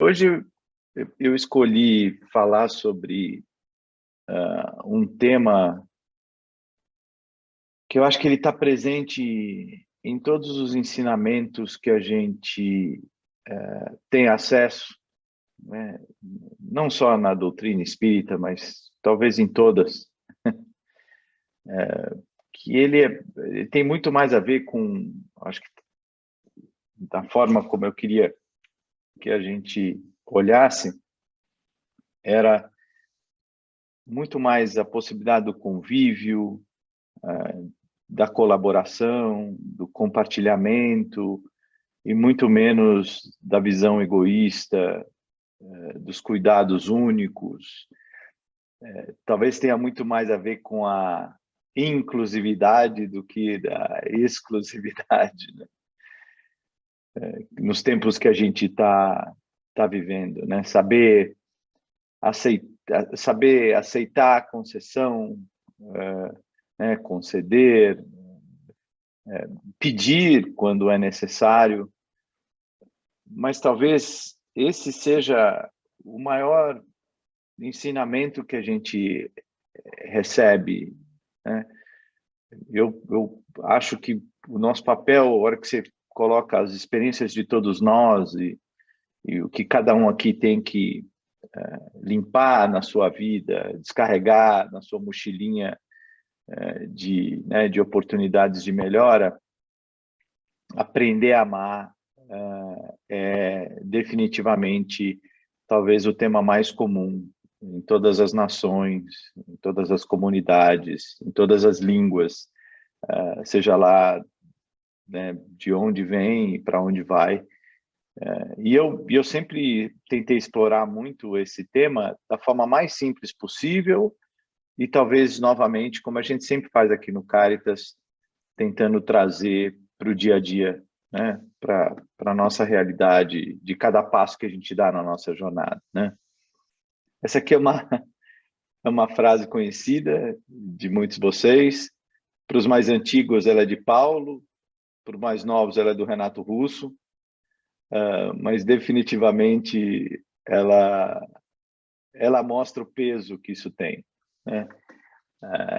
Hoje eu escolhi falar sobre um tema que eu acho que ele está presente em todos os ensinamentos que a gente tem acesso, né? Não só na doutrina espírita, mas talvez em todas, que ele tem muito mais a ver com, acho que da forma como eu queria que a gente olhasse, era muito mais a possibilidade do convívio, da colaboração, do compartilhamento, e muito menos da visão egoísta, dos cuidados únicos. Talvez tenha muito mais a ver com a inclusividade do que da exclusividade, né? Nos tempos que a gente tá vivendo, né? Saber aceitar a concessão, né? Conceder, pedir quando é necessário, mas talvez esse seja o maior ensinamento que a gente recebe, né? Eu acho que o nosso papel, a hora que você coloca as experiências de todos nós e o que cada um aqui tem que limpar na sua vida, descarregar na sua mochilinha né, de oportunidades de melhora, aprender a amar é definitivamente talvez o tema mais comum em todas as nações, em todas as comunidades, em todas as línguas, seja lá, né, de onde vem e para onde vai. E eu sempre tentei explorar muito esse tema da forma mais simples possível e talvez, novamente, como a gente sempre faz aqui no Caritas, tentando trazer para o dia a dia, né, para a nossa realidade, de cada passo que a gente dá na nossa jornada, né? Essa aqui é uma frase conhecida de muitos de vocês. Para os mais antigos, ela é de Paulo, para os mais novos, ela é do Renato Russo, mas definitivamente ela mostra o peso que isso tem, né?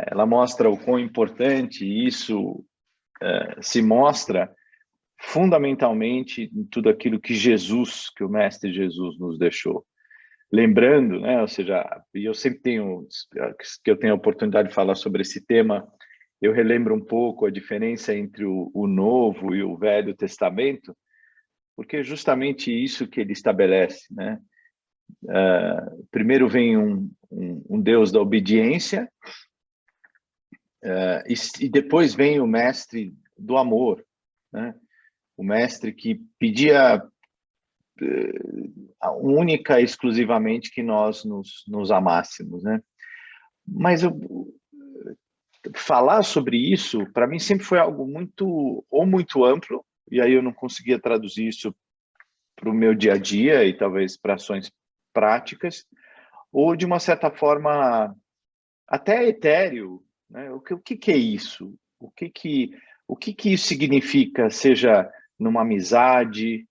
Ela mostra o quão importante isso se mostra fundamentalmente em tudo aquilo que Jesus, que o Mestre Jesus nos deixou. Lembrando, né, ou seja, e eu sempre tenho, que eu tenho a oportunidade de falar sobre esse tema, eu relembro um pouco a diferença entre o Novo e o Velho Testamento, porque é justamente isso que ele estabelece, né? Primeiro vem um Deus da obediência, e depois vem o Mestre do amor, né? O Mestre que pedia única e exclusivamente que nós nos amássemos, né? Mas falar sobre isso, para mim, sempre foi algo muito amplo, e aí eu não conseguia traduzir isso para o meu dia a dia e talvez para ações práticas, ou de uma certa forma até etéreo, né? O que é isso? O que isso significa, seja numa amizade,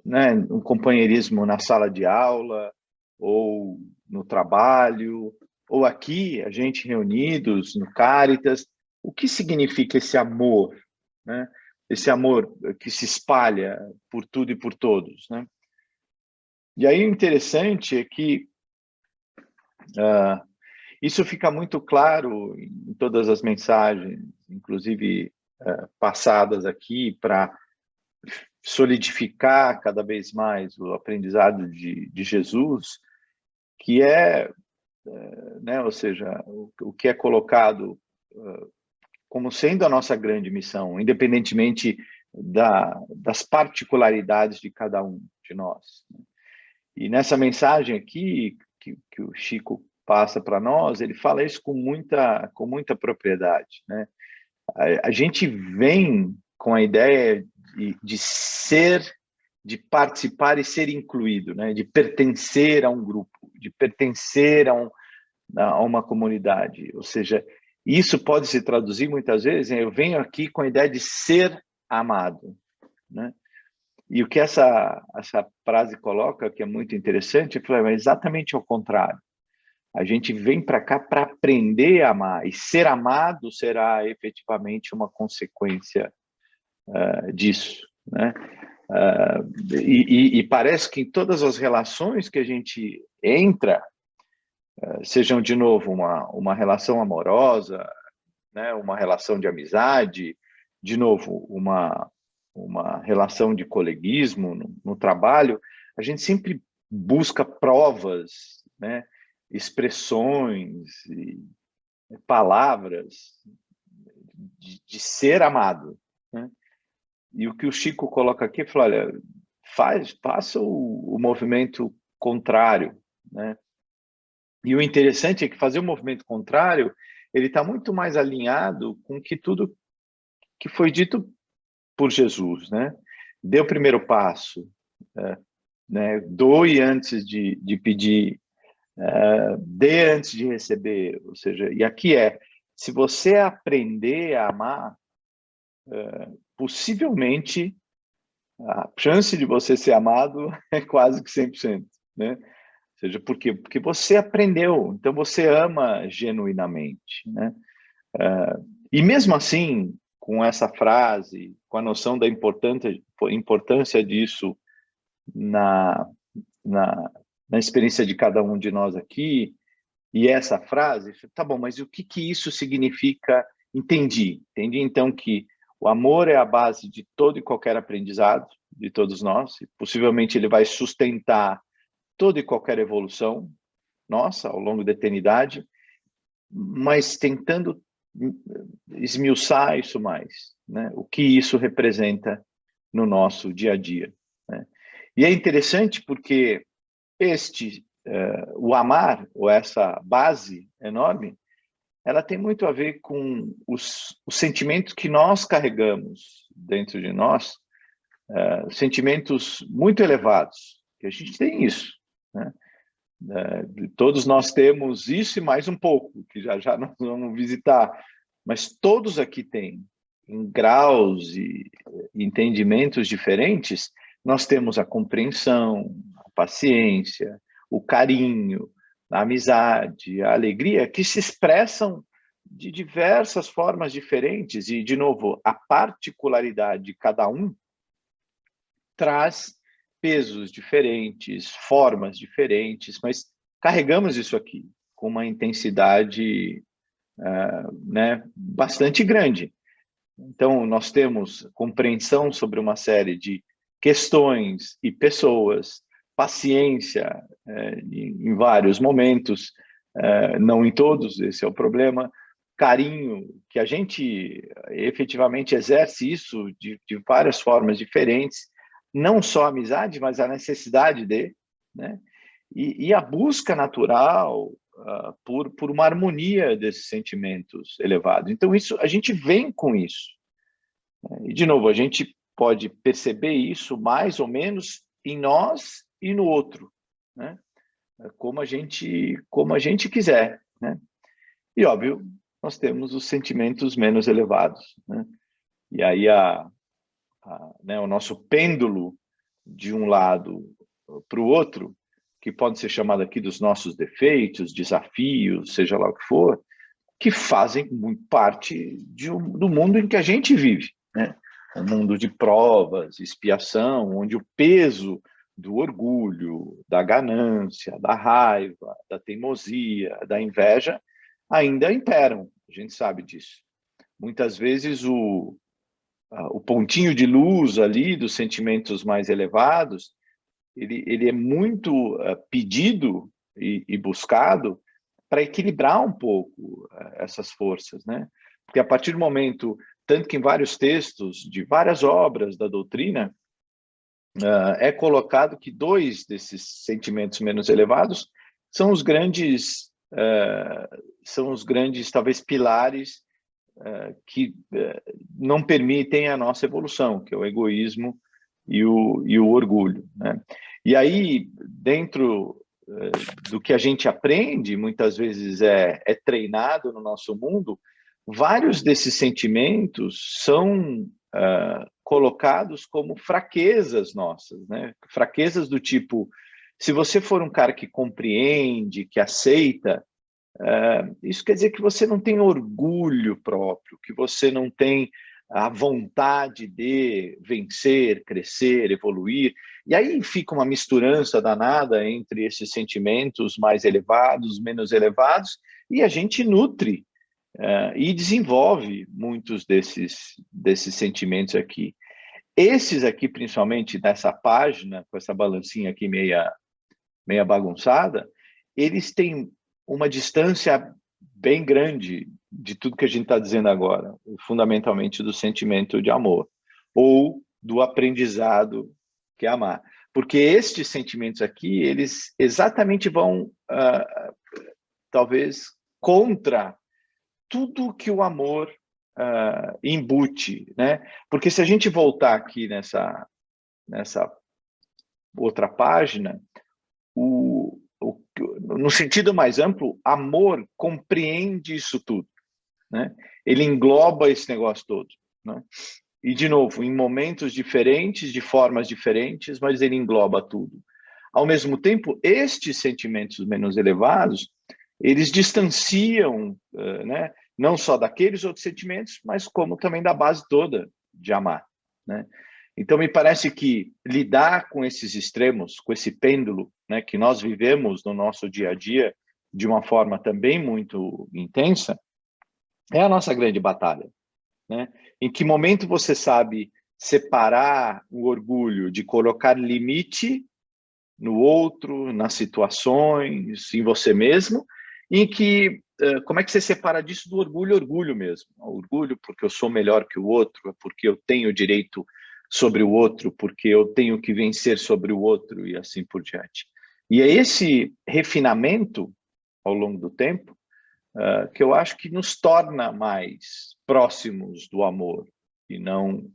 né, um companheirismo na sala de aula, ou no trabalho, ou aqui, a gente reunidos no Caritas. O que significa esse amor, né? Esse amor que se espalha por tudo e por todos, né? E aí o interessante é que isso fica muito claro em todas as mensagens, inclusive passadas aqui, para solidificar cada vez mais o aprendizado de Jesus, que né, ou seja, o que é colocado como sendo a nossa grande missão, independentemente das particularidades de cada um de nós. E nessa mensagem aqui, que o Chico passa para nós, ele fala isso com muita propriedade, né? A gente vem com a ideia de ser, de participar e ser incluído, né? De pertencer a um grupo, de pertencer a uma comunidade. Ou seja, isso pode se traduzir muitas vezes, eu venho aqui com a ideia de ser amado, né? E o que essa frase coloca, que é muito interessante, é exatamente ao contrário. A gente vem para cá para aprender a amar, e ser amado será efetivamente uma consequência disso, né? E parece que em todas as relações que a gente entra, sejam de novo uma relação amorosa, né? Uma relação de amizade, de novo uma relação de coleguismo no trabalho, a gente sempre busca provas, né? Expressões e palavras de ser amado, né? E o que o Chico coloca aqui, fala, olha, faça o movimento contrário, né? E o interessante é que fazer o movimento contrário, ele está muito mais alinhado com que tudo que foi dito por Jesus, né? Dê o primeiro passo, né? Doe antes de pedir, dê antes de receber, ou seja, e aqui se você aprender a amar, possivelmente a chance de você ser amado é quase que 100%, né? Ou seja, por quê? Porque você aprendeu, então você ama genuinamente, né? E mesmo assim, com essa frase, com a noção da importância disso na, na, na experiência de cada um de nós aqui, e essa frase, tá bom, mas o que isso significa? Entendi então que o amor é a base de todo e qualquer aprendizado de todos nós, e possivelmente ele vai sustentar toda e qualquer evolução nossa ao longo da eternidade, mas tentando esmiuçar isso mais, né? O que isso representa no nosso dia a dia, né? E é interessante porque o amar, ou essa base enorme, ela tem muito a ver com os sentimentos que nós carregamos dentro de nós, sentimentos muito elevados, que a gente tem isso, né? Todos nós temos isso e mais um pouco, que já nós vamos visitar, mas todos aqui têm, em graus e entendimentos diferentes, nós temos a compreensão, a paciência, o carinho, a amizade, a alegria, que se expressam de diversas formas diferentes, e, de novo, a particularidade de cada um traz pesos diferentes, formas diferentes, mas carregamos isso aqui com uma intensidade né, bastante grande. Então, nós temos compreensão sobre uma série de questões e pessoas, paciência em vários momentos, não em todos, esse é o problema, carinho, que a gente efetivamente exerce isso de várias formas diferentes, não só a amizade, mas a necessidade de, né? E a busca natural por uma harmonia desses sentimentos elevados. Então, isso a gente vem com isso. E, de novo, a gente pode perceber isso mais ou menos em nós e no outro, né? Como a gente quiser, né? E, óbvio, nós temos os sentimentos menos elevados, né? E aí né, o nosso pêndulo de um lado para o outro, que pode ser chamado aqui dos nossos defeitos, desafios, seja lá o que for, que fazem muito parte do mundo em que a gente vive, né? Um mundo de provas, expiação, onde o peso do orgulho, da ganância, da raiva, da teimosia, da inveja ainda imperam. A gente sabe disso. Muitas vezes o pontinho de luz ali dos sentimentos mais elevados, ele é muito pedido e buscado para equilibrar um pouco essas forças, né? Porque a partir do momento, tanto que em vários textos de várias obras da doutrina, é colocado que dois desses sentimentos menos elevados são os grandes, talvez, pilares que não permitem a nossa evolução, que é o egoísmo e o orgulho, né? E aí, dentro do que a gente aprende, muitas vezes é treinado no nosso mundo, vários desses sentimentos são colocados como fraquezas nossas, né? Fraquezas do tipo, se você for um cara que compreende, que aceita, isso quer dizer que você não tem orgulho próprio, que você não tem a vontade de vencer, crescer, evoluir. E aí fica uma misturança danada entre esses sentimentos mais elevados, menos elevados, e a gente nutre e desenvolve muitos desses sentimentos aqui. Esses aqui, principalmente nessa página, com essa balancinha aqui meia bagunçada, eles têm uma distância bem grande de tudo que a gente está dizendo agora, fundamentalmente do sentimento de amor, ou do aprendizado que é amar. Porque estes sentimentos aqui, eles exatamente vão, talvez, contra tudo que o amor embute, né? Porque se a gente voltar aqui nessa outra página, no sentido mais amplo, amor compreende isso tudo, né? Ele engloba esse negócio todo, né? E, de novo, em momentos diferentes, de formas diferentes, mas ele engloba tudo. Ao mesmo tempo, estes sentimentos menos elevados, eles distanciam, né? Não só daqueles outros sentimentos, mas como também da base toda de amar, né? Então, me parece que lidar com esses extremos, com esse pêndulo, né, que nós vivemos no nosso dia a dia de uma forma também muito intensa, é a nossa grande batalha, né? Em que momento você sabe separar o orgulho de colocar limite no outro, nas situações, em você mesmo, em que como é que você separa disso do orgulho, orgulho mesmo? Orgulho porque eu sou melhor que o outro, porque eu tenho direito sobre o outro, porque eu tenho que vencer sobre o outro e assim por diante. E é esse refinamento ao longo do tempo que eu acho que nos torna mais próximos do amor e não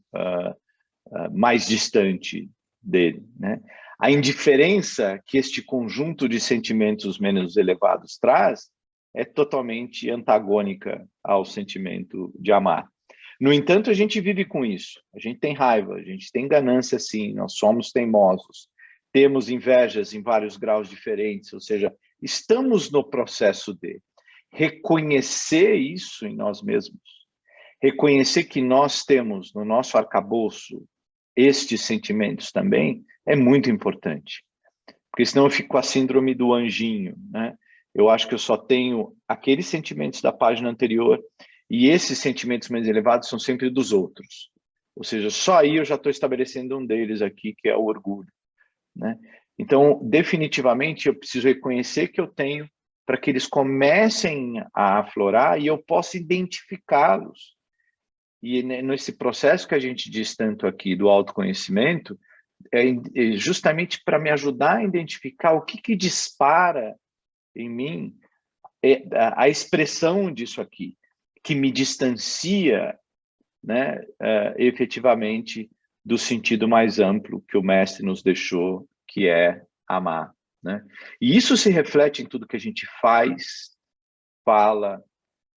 mais distante dele, né? A indiferença que este conjunto de sentimentos menos elevados traz é totalmente antagônica ao sentimento de amar. No entanto, a gente vive com isso. A gente tem raiva, a gente tem ganância, sim, nós somos teimosos, temos invejas em vários graus diferentes, ou seja, estamos no processo de reconhecer isso em nós mesmos, reconhecer que nós temos no nosso arcabouço estes sentimentos também é muito importante, porque senão eu fico com a síndrome do anjinho, né? Eu acho que eu só tenho aqueles sentimentos da página anterior e esses sentimentos mais elevados são sempre dos outros. Ou seja, só aí eu já estou estabelecendo um deles aqui, que é o orgulho, né? Então, definitivamente, eu preciso reconhecer que eu tenho para que eles comecem a aflorar e eu possa identificá-los. E nesse processo que a gente diz tanto aqui do autoconhecimento, é justamente para me ajudar a identificar o que dispara em mim a expressão disso aqui, que me distancia, né, efetivamente do sentido mais amplo que o mestre nos deixou, que é amar, né? E isso se reflete em tudo que a gente faz, fala,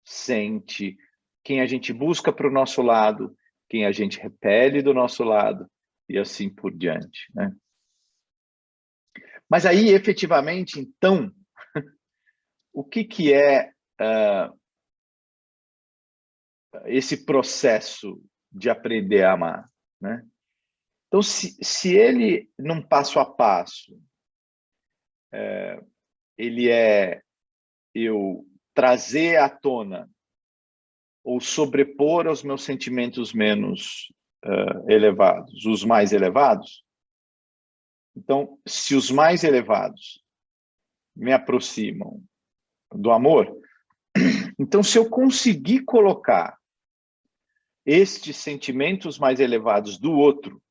sente, quem a gente busca para o nosso lado, quem a gente repele do nosso lado, e assim por diante, né? Mas aí, efetivamente, então, o que é esse processo de aprender a amar, né? Então, se ele, num passo a passo, ele é eu trazer à tona ou sobrepor aos meus sentimentos menos elevados, os mais elevados. Então, se os mais elevados me aproximam do amor, então se eu conseguir colocar estes sentimentos mais elevados do outro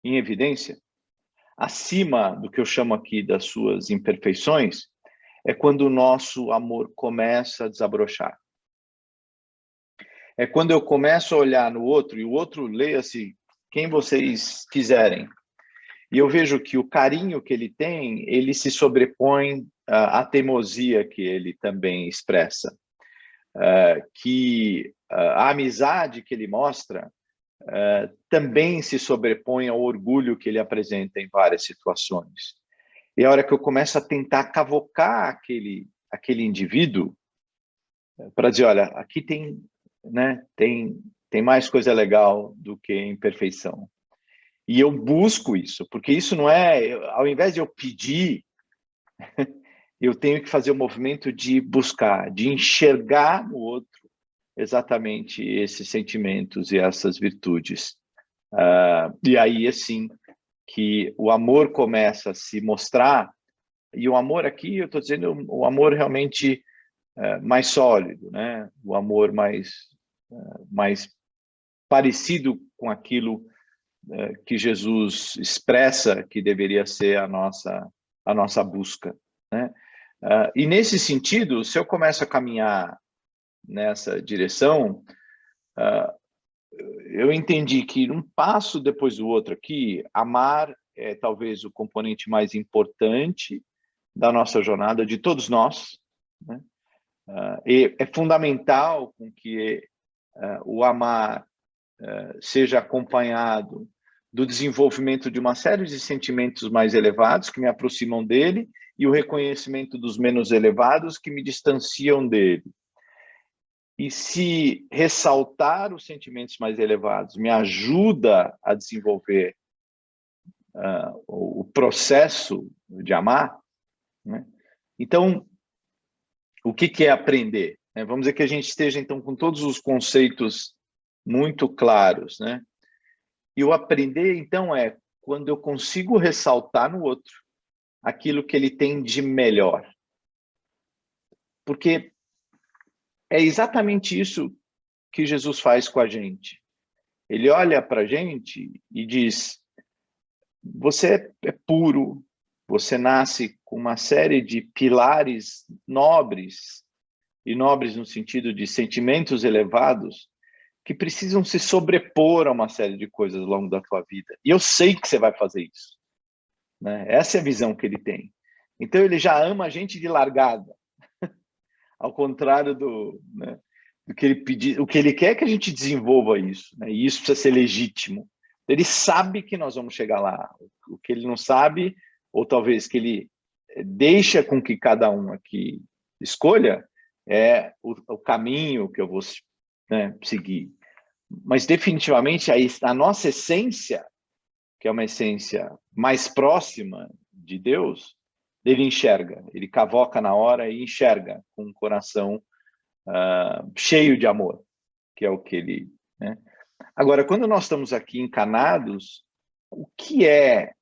em evidência, acima do que eu chamo aqui das suas imperfeições, é quando o nosso amor começa a desabrochar. É quando eu começo a olhar no outro, e o outro leia-se quem vocês quiserem, e eu vejo que o carinho que ele tem, ele se sobrepõe à teimosia que ele também expressa. Que a amizade que ele mostra também se sobrepõe ao orgulho que ele apresenta em várias situações. E a hora que eu começo a tentar cavocar aquele indivíduo para dizer, olha, aqui tem, né, tem mais coisa legal do que imperfeição. E eu busco isso, porque isso não é, ao invés de eu pedir, eu tenho que fazer o movimento de buscar, de enxergar no outro exatamente esses sentimentos e essas virtudes. E aí, assim, que o amor começa a se mostrar, e o amor aqui, eu estou dizendo, o amor realmente mais sólido, né? O amor mais parecido com aquilo que Jesus expressa que deveria ser a nossa busca, né? E nesse sentido, se eu começo a caminhar nessa direção, eu entendi que um passo depois do outro aqui, amar é talvez o componente mais importante da nossa jornada, de todos nós, né? E é fundamental com que o amar seja acompanhado do desenvolvimento de uma série de sentimentos mais elevados que me aproximam dele e o reconhecimento dos menos elevados que me distanciam dele. E se ressaltar os sentimentos mais elevados me ajuda a desenvolver o processo de amar, né? Então, o que é aprender? Vamos dizer que a gente esteja, então, com todos os conceitos muito claros, né? E o aprender, então, é quando eu consigo ressaltar no outro aquilo que ele tem de melhor. Porque é exatamente isso que Jesus faz com a gente. Ele olha para a gente e diz, você é puro, você nasce com uma série de pilares nobres, e nobres no sentido de sentimentos elevados, que precisam se sobrepor a uma série de coisas ao longo da tua vida. E eu sei que você vai fazer isso, né? Essa é a visão que ele tem. Então, ele já ama a gente de largada, ao contrário né, do que ele pedir, o que ele quer é que a gente desenvolva isso, né? E isso precisa ser legítimo. Ele sabe que nós vamos chegar lá. O que ele não sabe, ou talvez que ele deixa com que cada um aqui escolha, é o caminho que eu vou, né, seguir. Mas definitivamente a nossa essência, que é uma essência mais próxima de Deus, ele enxerga, ele cavoca na hora e enxerga com um coração cheio de amor, que é o que ele, né? Agora, quando nós estamos aqui encanados, o que é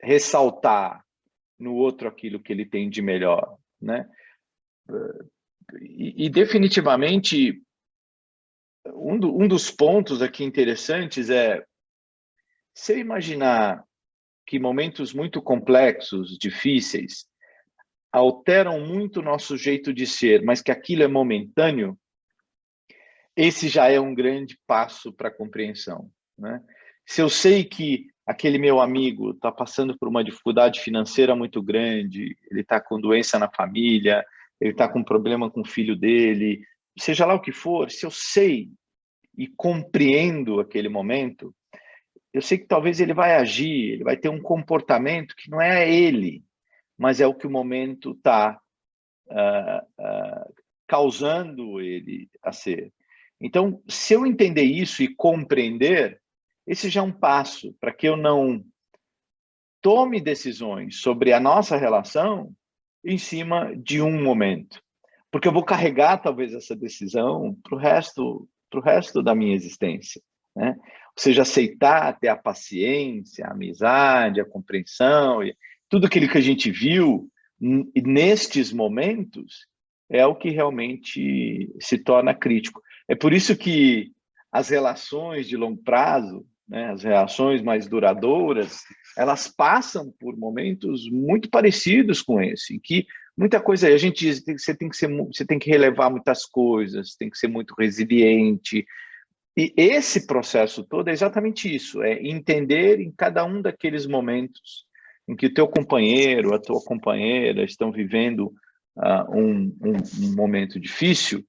ressaltar no outro aquilo que ele tem de melhor, né? E definitivamente, um dos pontos aqui interessantes é, se eu imaginar que momentos muito complexos, difíceis, alteram muito o nosso jeito de ser, mas que aquilo é momentâneo, esse já é um grande passo para a compreensão, né? Se eu sei que aquele meu amigo está passando por uma dificuldade financeira muito grande, ele está com doença na família, ele está com problema com o filho dele, seja lá o que for, se eu sei e compreendo aquele momento, eu sei que talvez ele vai agir, ele vai ter um comportamento que não é ele, mas é o que o momento está causando ele a ser. Então, se eu entender isso e compreender, esse já é um passo para que eu não tome decisões sobre a nossa relação em cima de um momento. Porque eu vou carregar, talvez, essa decisão para o resto da minha existência, né? Ou seja, aceitar, ter a paciência, a amizade, a compreensão, e tudo aquilo que a gente viu nestes momentos é o que realmente se torna crítico. É por isso que as relações de longo prazo, né, as relações mais duradouras, elas passam por momentos muito parecidos com esse, em que muita coisa, a gente diz, você tem que relevar muitas coisas, tem que ser muito resiliente. E esse processo todo é exatamente isso, é entender em cada um daqueles momentos em que o teu companheiro, a tua companheira estão vivendo um momento difícil,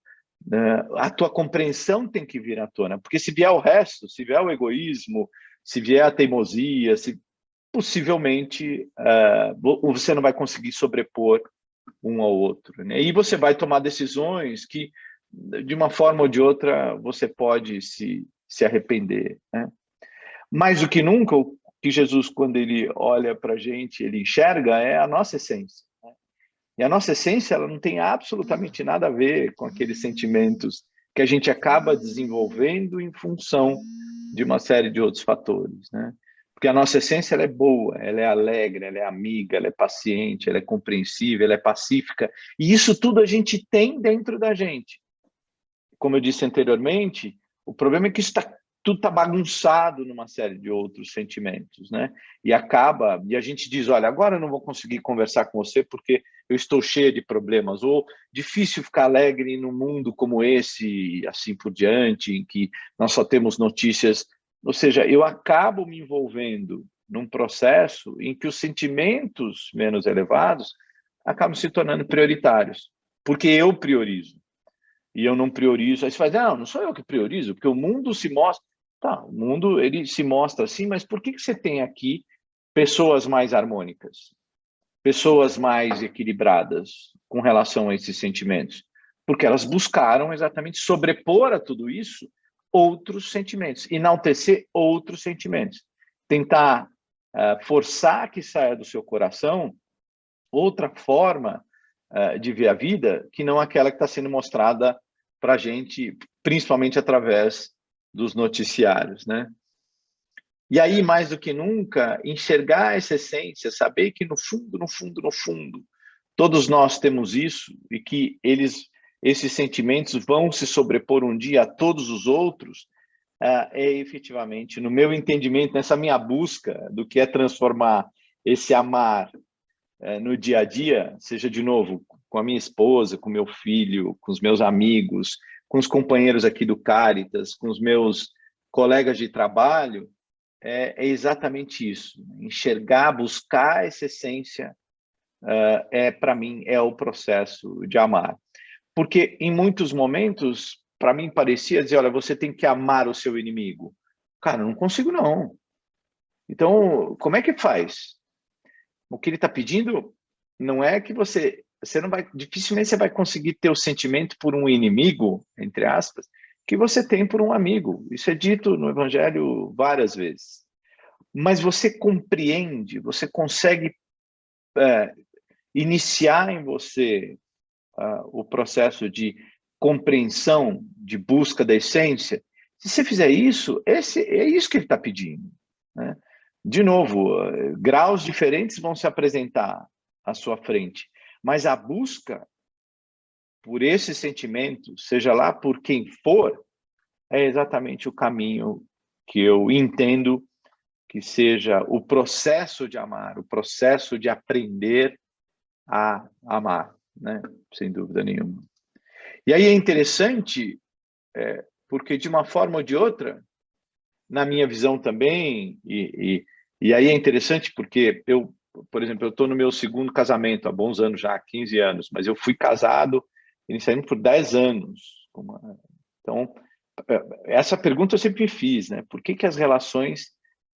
A tua compreensão tem que vir à tona, porque se vier o resto, se vier o egoísmo, se vier a teimosia, possivelmente você não vai conseguir sobrepor um ao outro, né? E você vai tomar decisões que, de uma forma ou de outra, você pode se arrepender, né? Mais do que nunca, o que Jesus, quando ele olha para a gente, ele enxerga é a nossa essência, né? E a nossa essência, ela não tem absolutamente nada a ver com aqueles sentimentos que a gente acaba desenvolvendo em função de uma série de outros fatores, né? Porque a nossa essência, ela é boa, ela é alegre, ela é amiga, ela é paciente, ela é compreensível, ela é pacífica. E isso tudo a gente tem dentro da gente. Como eu disse anteriormente, o problema é que tudo está bagunçado numa série de outros sentimentos, né? E a gente diz, olha, agora eu não vou conseguir conversar com você porque eu estou cheia de problemas, ou difícil ficar alegre num mundo como esse, assim por diante, em que nós só temos notícias. Ou seja, eu acabo me envolvendo num processo em que os sentimentos menos elevados acabam se tornando prioritários, porque eu priorizo. E eu não priorizo. Aí você faz, não sou eu que priorizo, porque o mundo se mostra. Tá, o mundo ele se mostra assim, mas por que você tem aqui pessoas mais harmônicas, pessoas mais equilibradas com relação a esses sentimentos? Porque elas buscaram exatamente sobrepor a tudo isso outros sentimentos, enaltecer outros sentimentos, tentar forçar que saia do seu coração outra forma de ver a vida que não aquela que está sendo mostrada para a gente, principalmente através dos noticiários, né? E aí, mais do que nunca, enxergar essa essência, saber que no fundo, no fundo, no fundo, todos nós temos isso e que esses sentimentos vão se sobrepor um dia a todos os outros, é efetivamente, no meu entendimento, nessa minha busca do que é transformar esse amar no dia a dia, seja de novo com a minha esposa, com meu filho, com os meus amigos, com os companheiros aqui do Cáritas, com os meus colegas de trabalho, é exatamente isso. Enxergar, buscar essa essência, para mim, é o processo de amar. Porque em muitos momentos, para mim, parecia dizer, olha, você tem que amar o seu inimigo. Cara, eu não consigo, não. Então, como é que faz? O que ele está pedindo não é que você não vai, dificilmente você vai conseguir ter o sentimento por um inimigo, entre aspas, que você tem por um amigo. Isso é dito no Evangelho várias vezes. Mas você compreende, você consegue iniciar em você o processo de compreensão, de busca da essência. Se você fizer isso, é isso que ele está pedindo, né? De novo, graus diferentes vão se apresentar à sua frente, mas a busca por esse sentimento, seja lá por quem for, é exatamente o caminho que eu entendo que seja o processo de amar, o processo de aprender a amar, né? Sem dúvida nenhuma. E aí é interessante, porque de uma forma ou de outra, na minha visão também, e aí é interessante porque eu, por exemplo, eu estou no meu segundo casamento há bons anos já, 15 anos, mas eu fui casado inicialmente por 10 anos. Então, essa pergunta eu sempre fiz, né? Por que as relações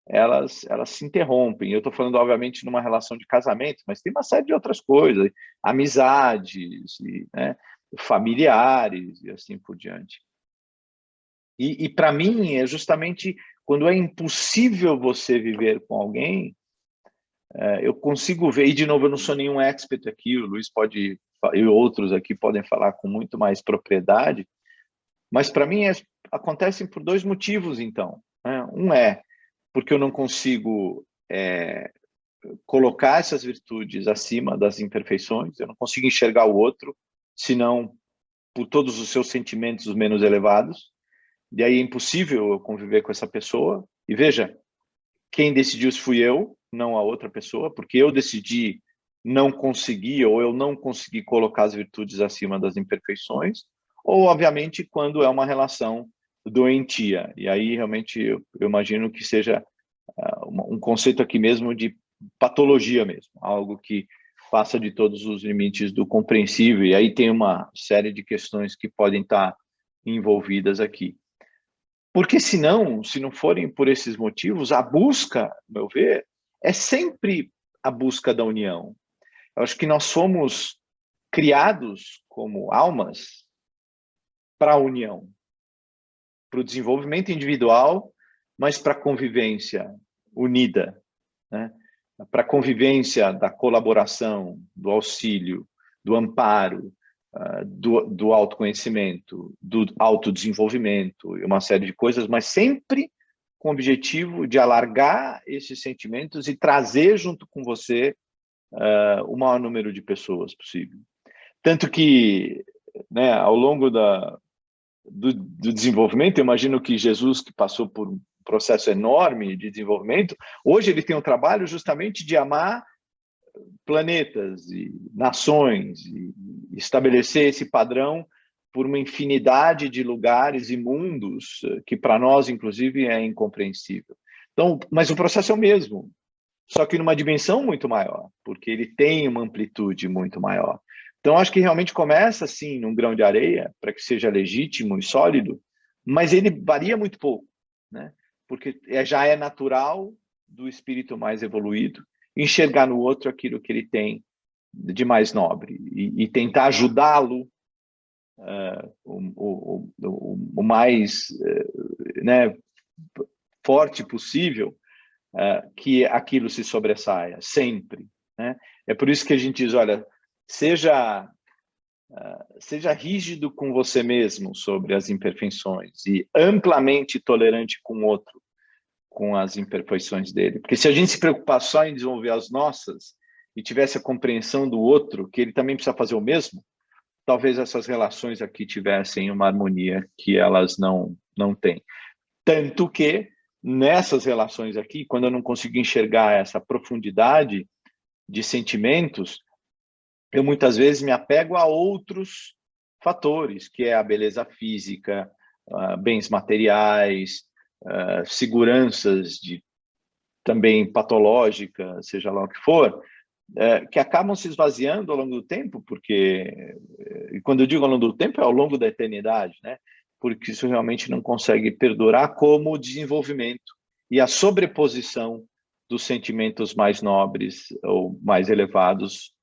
elas se interrompem? Eu estou falando, obviamente, numa relação de casamento, mas tem uma série de outras coisas, amizades, né? Familiares e assim por diante. E para mim, é justamente quando é impossível você viver com alguém, eu consigo ver, e de novo, eu não sou nenhum expert aqui, o Luiz pode, e outros aqui podem falar com muito mais propriedade, mas para mim acontecem por dois motivos, então, né? Um é porque eu não consigo colocar essas virtudes acima das imperfeições, eu não consigo enxergar o outro, senão por todos os seus sentimentos menos elevados, e aí é impossível eu conviver com essa pessoa. E veja, quem decidiu isso fui eu, não a outra pessoa, porque eu decidi não conseguir, ou eu não consegui colocar as virtudes acima das imperfeições, ou, obviamente, quando é uma relação doentia. E aí, realmente, eu imagino que seja um conceito aqui mesmo de patologia mesmo, algo que passa de todos os limites do compreensível, e aí tem uma série de questões que podem estar envolvidas aqui. Porque senão, se não forem por esses motivos, a busca, ao meu ver, é sempre a busca da união. Eu acho que nós fomos criados como almas para a união, para o desenvolvimento individual, mas para a convivência unida, né? Para a convivência da colaboração, do auxílio, do amparo, do autoconhecimento, do autodesenvolvimento e uma série de coisas, mas sempre com o objetivo de alargar esses sentimentos e trazer junto com você o maior número de pessoas possível. Tanto que, né, ao longo do desenvolvimento, eu imagino que Jesus, que passou por um processo enorme de desenvolvimento, hoje ele tem um trabalho justamente de amar planetas e nações e estabelecer esse padrão por uma infinidade de lugares e mundos que para nós, inclusive, é incompreensível. Então, mas o processo é o mesmo, só que numa dimensão muito maior, porque ele tem uma amplitude muito maior. Então, acho que realmente começa, assim, num grão de areia, para que seja legítimo e sólido, mas ele varia muito pouco, né? Porque já é natural do espírito mais evoluído enxergar no outro aquilo que ele tem de mais nobre e tentar ajudá-lo o mais né, forte possível, que aquilo se sobressaia, sempre. Né? É por isso que a gente diz, olha, seja rígido com você mesmo sobre as imperfeições e amplamente tolerante com o outro, com as imperfeições dele. Porque se a gente se preocupar só em desenvolver as nossas e tivesse a compreensão do outro, que ele também precisa fazer o mesmo, talvez essas relações aqui tivessem uma harmonia que elas não têm. Tanto que, nessas relações aqui, quando eu não consigo enxergar essa profundidade de sentimentos, eu muitas vezes me apego a outros fatores, que é a beleza física, bens materiais, seguranças também patológica, seja lá o que for, que acabam se esvaziando ao longo do tempo, porque, e quando eu digo ao longo do tempo, é ao longo da eternidade, né? Porque isso realmente não consegue perdurar como o desenvolvimento e a sobreposição dos sentimentos mais nobres ou mais elevados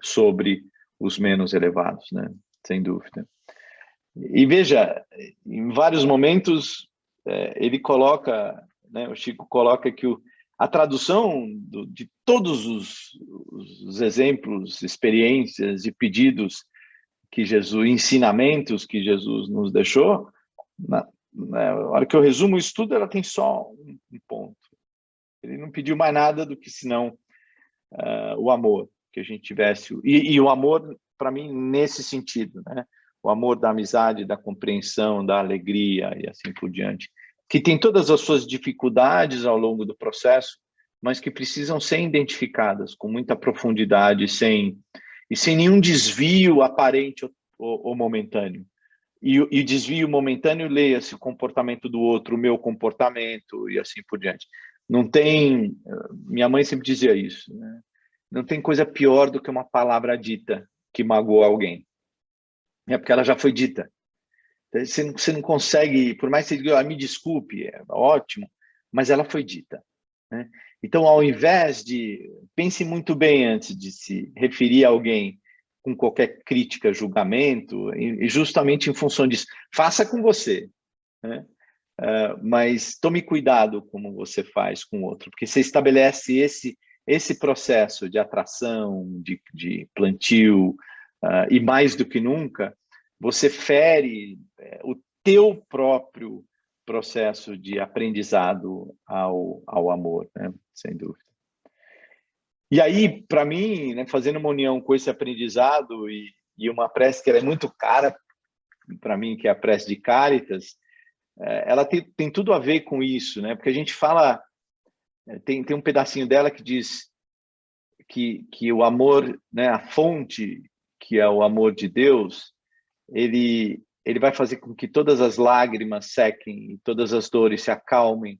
sobre os menos elevados, né? Sem dúvida. E veja, em vários momentos, ele coloca, né, o Chico coloca que a tradução de todos os exemplos, experiências e pedidos que Jesus, ensinamentos que Jesus nos deixou, na hora que eu resumo isso tudo, ela tem só um ponto. Ele não pediu mais nada do que senão o amor, que a gente tivesse, e o amor, para mim, nesse sentido, né? O amor da amizade, da compreensão, da alegria e assim por diante, que tem todas as suas dificuldades ao longo do processo, mas que precisam ser identificadas com muita profundidade, sem nenhum desvio aparente ou momentâneo. E desvio momentâneo, leia-se o comportamento do outro, o meu comportamento e assim por diante. Não tem, minha mãe sempre dizia isso, né? Não tem coisa pior do que uma palavra dita que magoou alguém. É porque ela já foi dita. Você não consegue, por mais que você diga, me desculpe, é ótimo, mas ela foi dita. Né? Então, ao invés de... Pense muito bem antes de se referir a alguém com qualquer crítica, julgamento, e justamente em função disso. Faça com você, né? Mas tome cuidado como você faz com o outro, porque você estabelece esse processo de atração, de plantio, e mais do que nunca, você fere o teu próprio processo de aprendizado ao amor, né? Sem dúvida. E aí, para mim, né, fazendo uma união com esse aprendizado e uma prece que ela é muito cara para mim, que é a prece de Cáritas, ela tem tudo a ver com isso, né? Porque a gente fala, tem um pedacinho dela que diz que o amor, né, a fonte, que é o amor de Deus, ele vai fazer com que todas as lágrimas sequem e todas as dores se acalmem.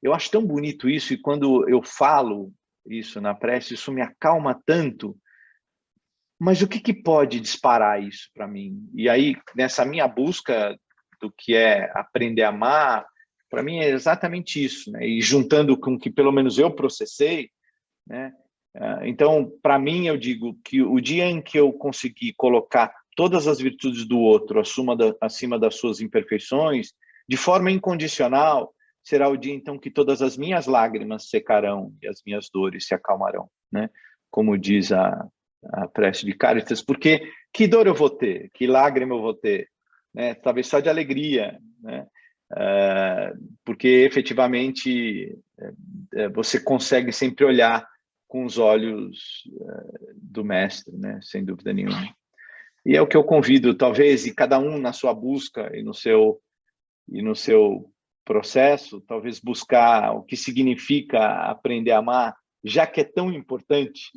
Eu acho tão bonito isso, e quando eu falo isso na prece, isso me acalma tanto, mas o que que pode disparar isso para mim? E aí, nessa minha busca do que é aprender a amar, para mim é exatamente isso, né? E juntando com o que pelo menos eu processei, né? Então, para mim, eu digo que o dia em que eu conseguir colocar todas as virtudes do outro acima das suas imperfeições, de forma incondicional, será o dia então que todas as minhas lágrimas secarão e as minhas dores se acalmarão, né? Como diz a prece de Cáritas, porque que dor eu vou ter, que lágrima eu vou ter, né? Talvez só de alegria, né? Porque efetivamente você consegue sempre olhar com os olhos do mestre, né? Sem dúvida nenhuma. E é o que eu convido, talvez, e cada um na sua busca e no seu processo, talvez buscar o que significa aprender a amar, já que é tão importante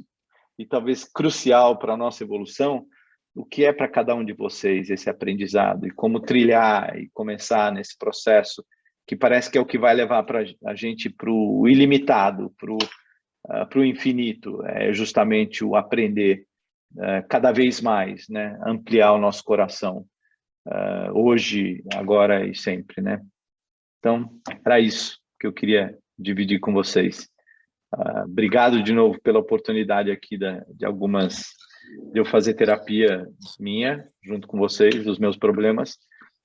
e talvez crucial para a nossa evolução, o que é para cada um de vocês esse aprendizado e como trilhar e começar nesse processo que parece que é o que vai levar a gente para o ilimitado, para o infinito, é justamente o aprender cada vez mais, né? Ampliar o nosso coração, hoje, agora e sempre, né? Então, para isso que eu queria dividir com vocês. Obrigado de novo pela oportunidade aqui de eu fazer terapia minha, junto com vocês, dos meus problemas,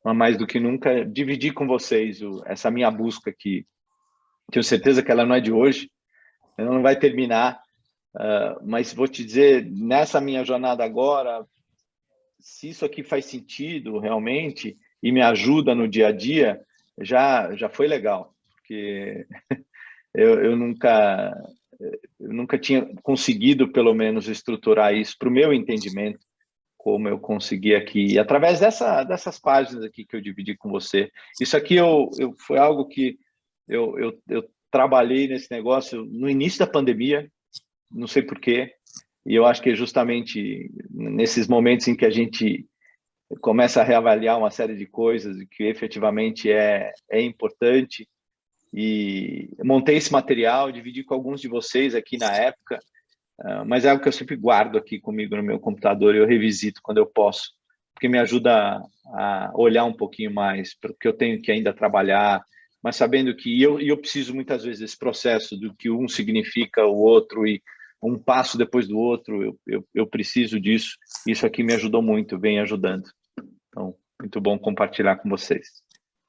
mas mais do que nunca, dividir com vocês essa minha busca aqui. Tenho certeza que ela não é de hoje, ela não vai terminar, mas vou te dizer, nessa minha jornada agora, se isso aqui faz sentido realmente e me ajuda no dia a dia, já foi legal, porque eu nunca tinha conseguido, pelo menos, estruturar isso para o meu entendimento, como eu consegui aqui, e através dessas páginas aqui que eu dividi com você. Isso aqui foi algo que eu trabalhei nesse negócio no início da pandemia, não sei por quê, e eu acho que é justamente nesses momentos em que a gente começa a reavaliar uma série de coisas que efetivamente é importante, e montei esse material, dividi com alguns de vocês aqui na época, mas é algo que eu sempre guardo aqui comigo no meu computador e eu revisito quando eu posso, porque me ajuda a olhar um pouquinho mais para o que eu tenho que ainda trabalhar, mas sabendo que eu preciso muitas vezes desse processo do que um significa o outro e um passo depois do outro, eu preciso disso. Isso aqui me ajudou muito, vem ajudando. Então, muito bom compartilhar com vocês.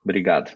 Obrigado.